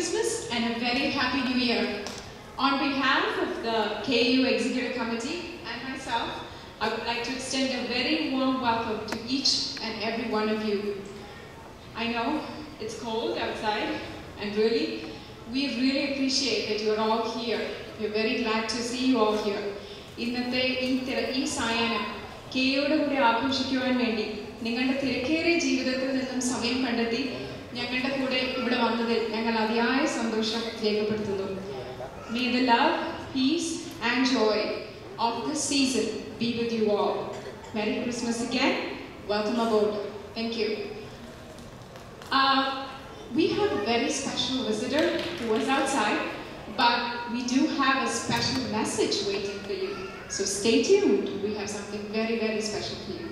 Christmas and a very Happy New Year. On behalf of the KU Executive Committee and myself, I would like to extend a very warm welcome to each and every one of you. I know it's cold outside, and we really appreciate that you're all here. We're very glad to see you all here. ഇന്നത്തെ ഈ സായാഹ്നം കെയുടെ കൂടെ ആഘോഷിക്കുവാൻ വേണ്ടി നിങ്ങളുടെ തിരക്കേറിയ ജീവിതത്തിൽ നിന്നും സമയം കണ്ടെത്തി ഞങ്ങളുടെ കൂടെ ഇവിടെ വന്നതിൽ ഞങ്ങൾ അതിയായ സന്തോഷം രേഖപ്പെടുത്തുന്നു. May the love, peace and joy of this season be with you all. Merry Christmas again. Welcome aboard. Thank you. We have a very special visitor who was outside, but we do have a special message waiting for you. So stay tuned. We have something very, very special for you.